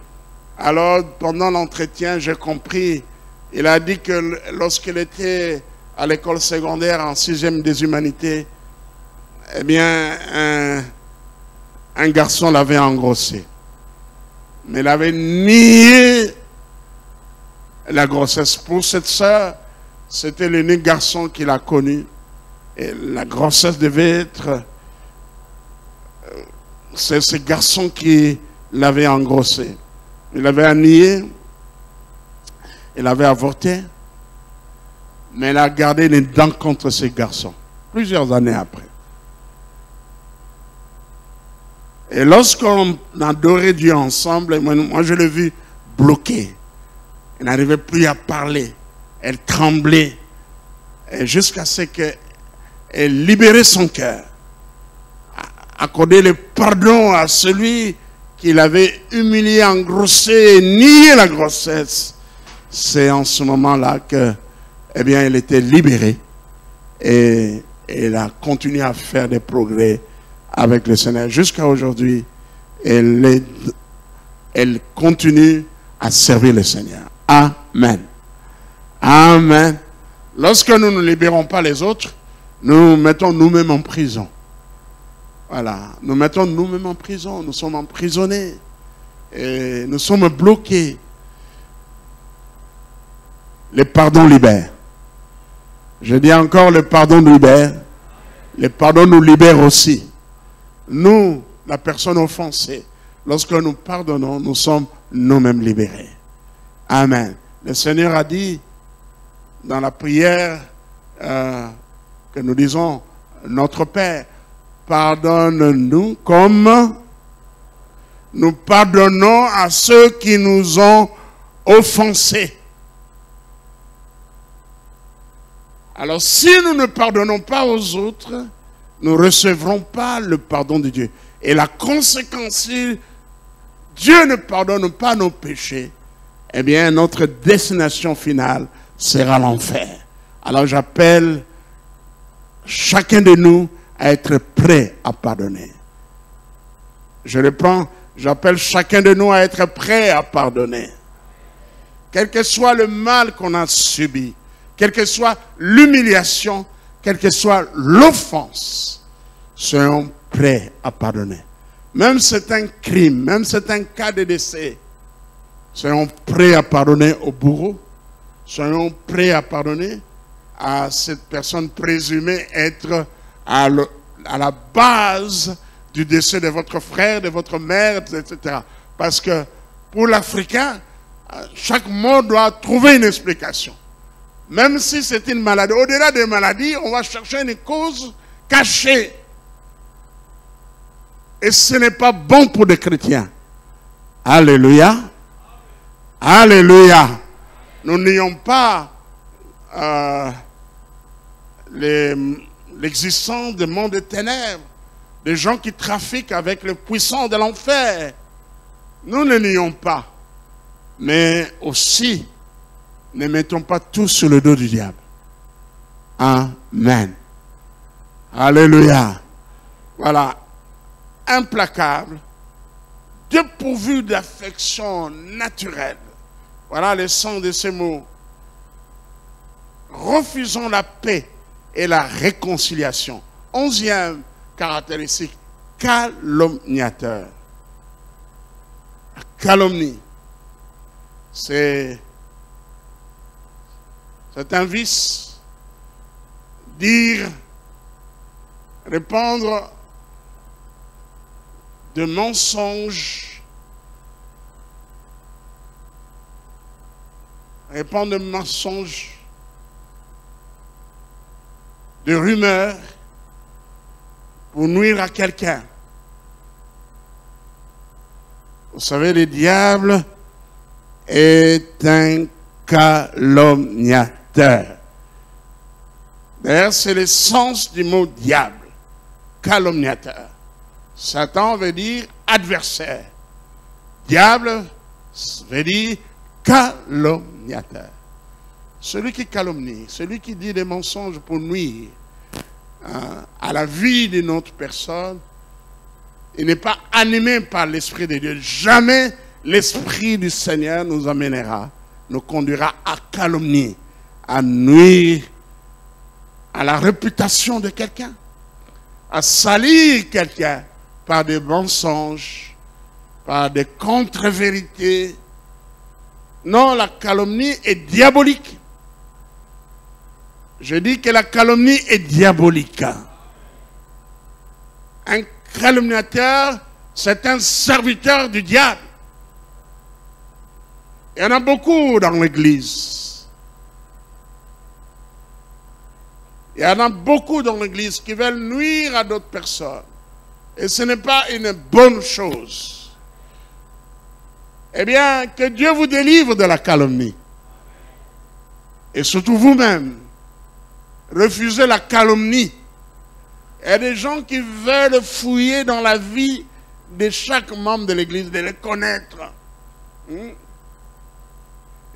Alors, pendant l'entretien, j'ai compris. Il a dit que lorsqu'il était à l'école secondaire en 6e des humanités, eh bien, un garçon l'avait engrossé. Mais il avait nié la grossesse. Pour cette sœur, c'était l'unique garçon qu'il a connu. Et la grossesse devait être... c'est ce garçon qui l'avait engrossé. Il avait nié. Il avait avorté. Mais il a gardé les dents contre ce garçon. Plusieurs années après. Et lorsqu'on adorait Dieu ensemble, moi je l'ai vu bloqué. Elle n'arrivait plus à parler. Elle tremblait. Jusqu'à ce qu'elle libérait son cœur. Accorder le pardon à celui qui l'avait humilié, engrossé et nié la grossesse. C'est en ce moment-là que, eh bien, elle était libérée. Et elle a continué à faire des progrès avec le Seigneur. Jusqu'à aujourd'hui, elle continue à servir le Seigneur. Amen. Amen. Lorsque nous ne libérons pas les autres, nous mettons nous-mêmes en prison. Voilà. Nous mettons nous-mêmes en prison. Nous sommes emprisonnés. Et nous sommes bloqués. Le pardon libère. Je dis encore, le pardon nous libère. Le pardon nous libère aussi. Nous, la personne offensée, lorsque nous pardonnons, nous sommes nous-mêmes libérés. Amen. Le Seigneur a dit dans la prière que nous disons, notre Père, pardonne-nous comme nous pardonnons à ceux qui nous ont offensés. Alors si nous ne pardonnons pas aux autres, nous ne recevrons pas le pardon de Dieu. Et la conséquence, si Dieu ne pardonne pas nos péchés, eh bien notre destination finale sera l'enfer. Alors j'appelle chacun de nous à être prêt à pardonner. Je reprends, j'appelle chacun de nous à être prêt à pardonner. Quel que soit le mal qu'on a subi, quelle que soit l'humiliation, quelle que soit l'offense, soyons prêts à pardonner. Même si c'est un crime, même si c'est un cas de décès, soyons prêts à pardonner au bourreau, soyons prêts à pardonner à cette personne présumée être à la base du décès de votre frère, de votre mère, etc. Parce que pour l'Africain, chaque mort doit trouver une explication. Même si c'est une maladie. Au-delà des maladies, on va chercher une cause cachée. Et ce n'est pas bon pour des chrétiens. Alléluia. Alléluia. Nous n'ayons pas l'existence des mondes des ténèbres, des gens qui trafiquent avec les puissants de l'enfer. Nous ne nions pas. Mais aussi, ne mettons pas tout sur le dos du diable. Amen. Alléluia. Voilà. Implacable, dépourvu d'affection naturelle. Voilà le sens de ces mots. Refusons la paix et la réconciliation. 11e caractéristique, calomniateur. calomnie. C'est un vice. Dire, répandre de mensonges, répandre de mensonges, de rumeurs pour nuire à quelqu'un. Vous savez, le diable est un calomniateur. D'ailleurs, c'est le sens du mot diable, calomniateur. Satan veut dire adversaire. Diable veut dire calomniateur. Celui qui calomnie, celui qui dit des mensonges pour nuire à la vie d'une autre personne, il n'est pas animé par l'Esprit de Dieu. Jamais l'Esprit du Seigneur nous amènera, nous conduira à calomnier, à nuire à la réputation de quelqu'un, à salir quelqu'un par des mensonges, par des contre-vérités. Non, la calomnie est diabolique. Je dis que la calomnie est diabolique. Un calomniateur, c'est un serviteur du diable. Il y en a beaucoup dans l'Église. Il y en a beaucoup dans l'Église qui veulent nuire à d'autres personnes. Et ce n'est pas une bonne chose. Eh bien, que Dieu vous délivre de la calomnie. Et surtout vous-même, refusez la calomnie. Il y a des gens qui veulent fouiller dans la vie de chaque membre de l'Église, de les connaître. Ils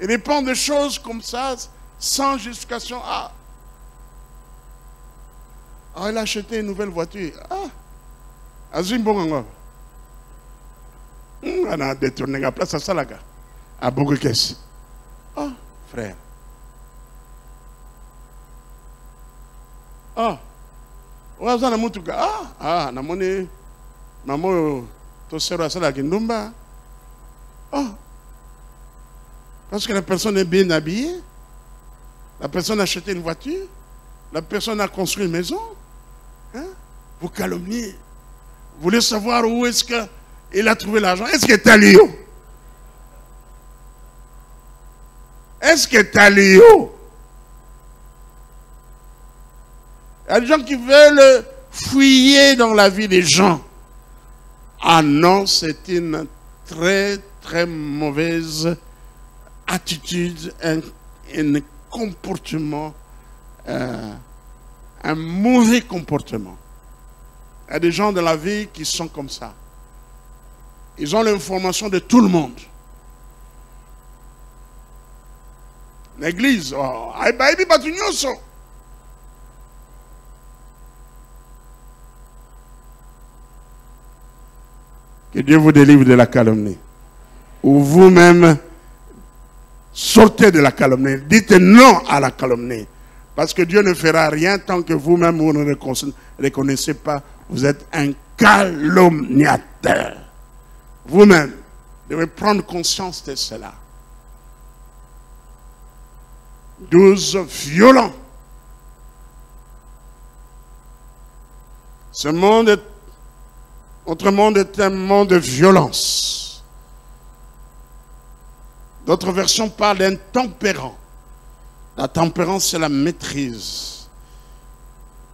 répondent de choses comme ça, sans justification. Ah, il a acheté une nouvelle voiture. On a détourné la place à Salaga, à Bogokes. Oh, frère. Oh, namoni maman to sero asala kindumba. Oh, parce que la personne est bien habillée, la personne a acheté une voiture, la personne a construit une maison. Hein? Vous calomniez. Vous voulez savoir où est-ce qu'il a trouvé l'argent? Est-ce que tu as Léo? Est-ce que tu as Léo? Il y a des gens qui veulent fouiller dans la vie des gens. Ah non, c'est une très très mauvaise attitude, un comportement, un mauvais comportement. Il y a des gens dans la vie qui sont comme ça. Ils ont l'information de tout le monde. L'église, que Dieu vous délivre de la calomnie. Ou vous-même sortez de la calomnie. Dites non à la calomnie. Parce que Dieu ne fera rien tant que vous-même vous ne reconnaissez pas. Vous êtes un calomniateur. Vous-même devez prendre conscience de cela. 12 violents. Ce monde, notre monde est un monde de violence. D'autres versions parlent d'un tempérant. La tempérance, c'est la maîtrise.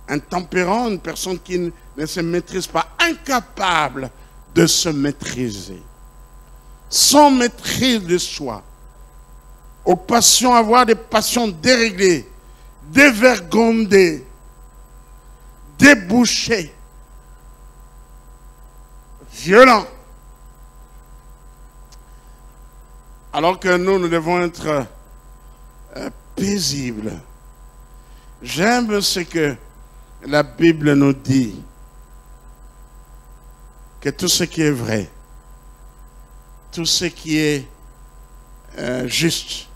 Un tempérant, une personne qui ne se maîtrise pas, incapable de se maîtriser. Sans maîtrise de soi. Aux passions, avoir des passions déréglées, dévergondées, débouchées, violents. Alors que nous devons être paisibles. J'aime ce que la Bible nous dit, que tout ce qui est vrai, tout ce qui est juste,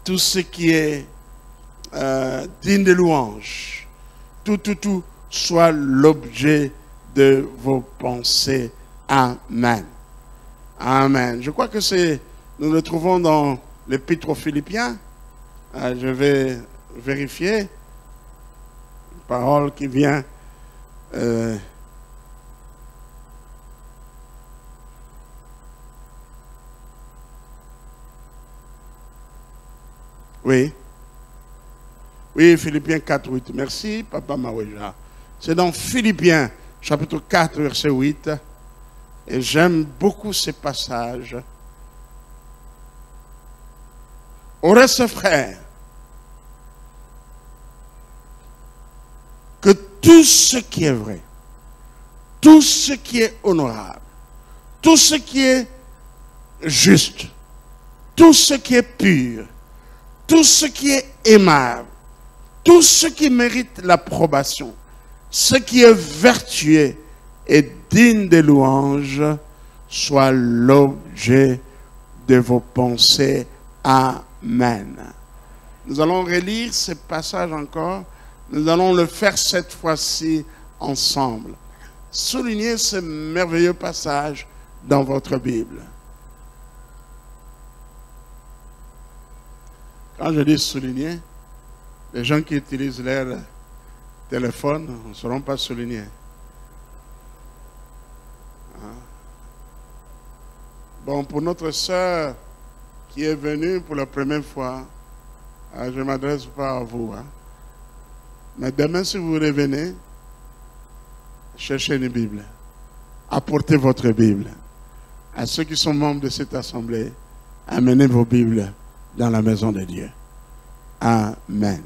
tout ce qui est digne de louange, tout soit l'objet de vos pensées. Amen. Amen. Je crois que nous le trouvons dans l'Épître aux Philippiens. Je vais vérifier. Une parole qui vient. Oui. Oui, Philippiens 4, 8. Merci, Papa Maouéja. C'est dans Philippiens, chapitre 4, verset 8. Et j'aime beaucoup ces passages. Au reste, frères, que tout ce qui est vrai, tout ce qui est honorable, tout ce qui est juste, tout ce qui est pur, tout ce qui est aimable, tout ce qui mérite l'approbation, ce qui est vertueux et digne de louange, soit l'objet de vos pensées. Amen. Nous allons relire ce passage encore. Nous allons le faire cette fois-ci ensemble. Soulignez ce merveilleux passage dans votre Bible. Quand je dis souligner, les gens qui utilisent leur téléphone ne seront pas soulignés. Bon, pour notre sœur qui est venue pour la première fois, je ne m'adresse pas à vous. Mais demain, si vous revenez, cherchez une Bible. Apportez votre Bible. À ceux qui sont membres de cette assemblée, amenez vos Bibles dans la maison de Dieu. Amen.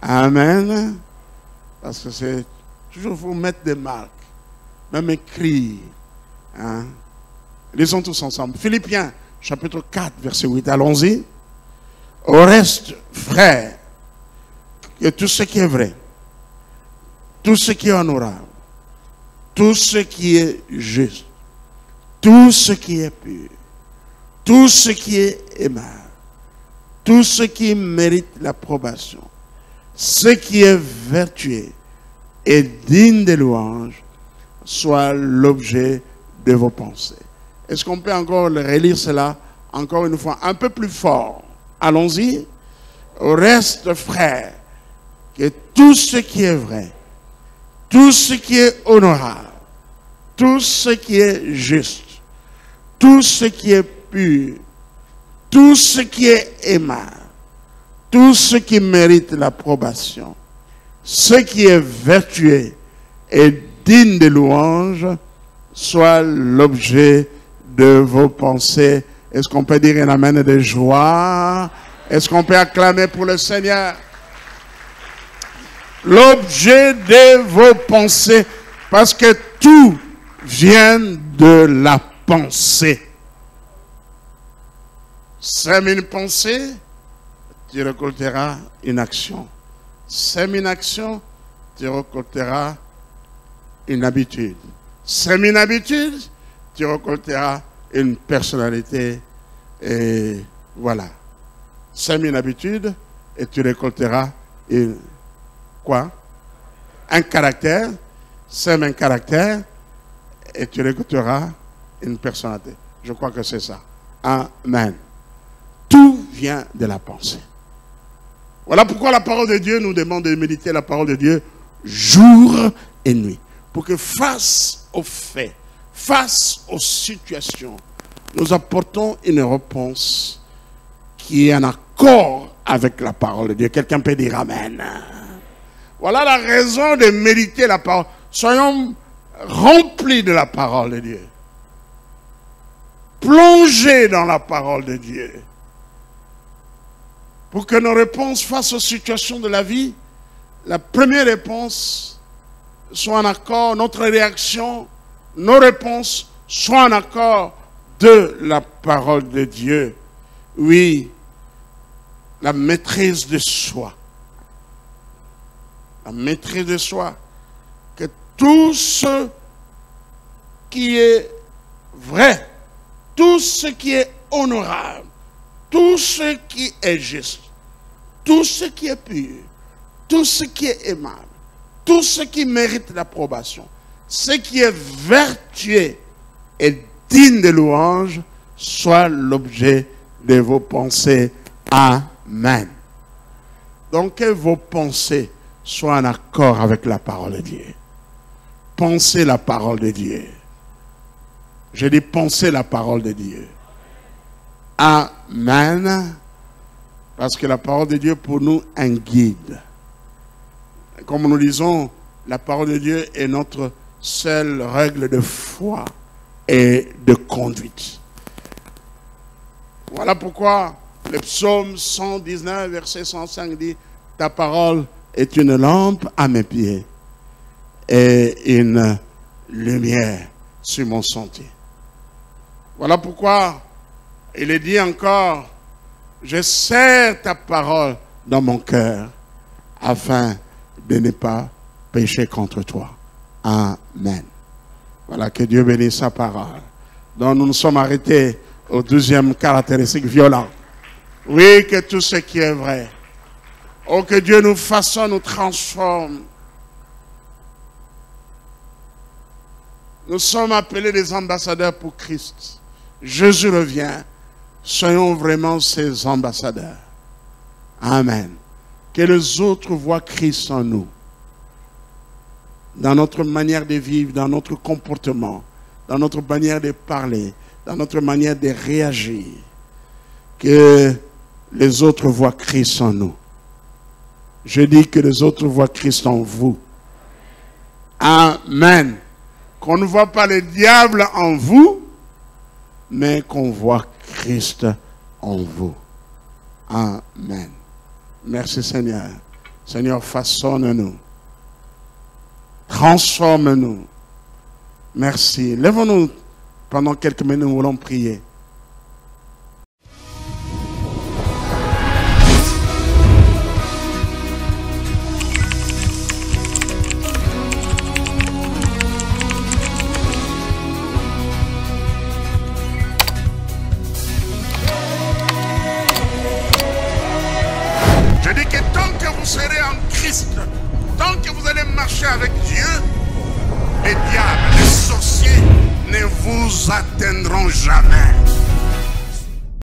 Amen. Parce que c'est toujours vous mettre des marques, même écrire. Lisons tous ensemble. Philippiens, chapitre 4, verset 8. Allons-y. Au reste, frères, que tout ce qui est vrai, tout ce qui est honorable, tout ce qui est juste, tout ce qui est pur, tout ce qui est aimable, tout ce qui mérite l'approbation, ce qui est vertueux et digne de louange, soit l'objet de vos pensées. Est-ce qu'on peut encore relire cela encore une fois un peu plus fort? Allons-y. Au reste, frères, que tout ce qui est vrai, tout ce qui est honorable, tout ce qui est juste, tout ce qui est pur, tout ce qui est aimable, tout ce qui mérite l'approbation, ce qui est vertueux et digne de louange, soit l'objet de vos pensées. Est-ce qu'on peut dire un amen de joie? Est-ce qu'on peut acclamer pour le Seigneur? L'objet de vos pensées, parce que tout vient de la pensée. Sème une pensée, tu récolteras une action. Sème une action, tu récolteras une habitude. Sème une habitude, tu récolteras une personnalité. Et voilà. Sème une habitude et tu récolteras une... Quoi? Un caractère. Sème un caractère et tu récolteras une personnalité. Je crois que c'est ça. Amen. Tout vient de la pensée. Voilà pourquoi la parole de Dieu nous demande de méditer la parole de Dieu jour et nuit. Pour que face aux faits, face aux situations, nous apportons une réponse qui est en accord avec la parole de Dieu. Quelqu'un peut dire Amen. Voilà la raison de méditer la parole. Soyons remplis de la parole de Dieu. Plongez dans la parole de Dieu. Pour que nos réponses face aux situations de la vie, la première réponse soit en accord, notre réaction, nos réponses soient en accord de la parole de Dieu. Oui, la maîtrise de soi. La maîtrise de soi. Que tout ce qui est vrai, tout ce qui est honorable, tout ce qui est juste, tout ce qui est pur, tout ce qui est aimable, tout ce qui mérite l'approbation, ce qui est vertueux et digne de louange soit l'objet de vos pensées. Amen. Donc que vos pensées soient en accord avec la parole de Dieu. Pensez la parole de Dieu. Je dis pensez la parole de Dieu. Amen. Parce que la parole de Dieu pour nous un guide. Comme nous disons, la parole de Dieu est notre seule règle de foi et de conduite. Voilà pourquoi le psaume 119, verset 105 dit « Ta parole est une lampe à mes pieds et une lumière sur mon sentier. » Voilà pourquoi il est dit encore « Je serre ta parole dans mon cœur afin de ne pas pécher contre toi. » Amen. Voilà, que Dieu bénisse sa parole. Donc nous nous sommes arrêtés au 12e caractéristique violent. Oui, que tout ce qui est vrai. Oh, que Dieu nous façonne, nous transforme. Nous sommes appelés des ambassadeurs pour Christ. Jésus revient. Soyons vraiment ses ambassadeurs. Amen. Que les autres voient Christ en nous. Dans notre manière de vivre, dans notre comportement, dans notre manière de parler, dans notre manière de réagir. Que les autres voient Christ en nous. Je dis que les autres voient Christ en vous. Amen. Qu'on ne voit pas le diable en vous, mais qu'on voit Christ en vous. Amen. Merci Seigneur. Seigneur, façonne-nous. Transforme-nous. Merci. Lèvons-nous pendant quelques minutes, nous voulons prier. Je dis que tant que vous serez en Christ, tant que vous allez marcher avec Dieu, les diables, les sorciers ne vous atteindront jamais.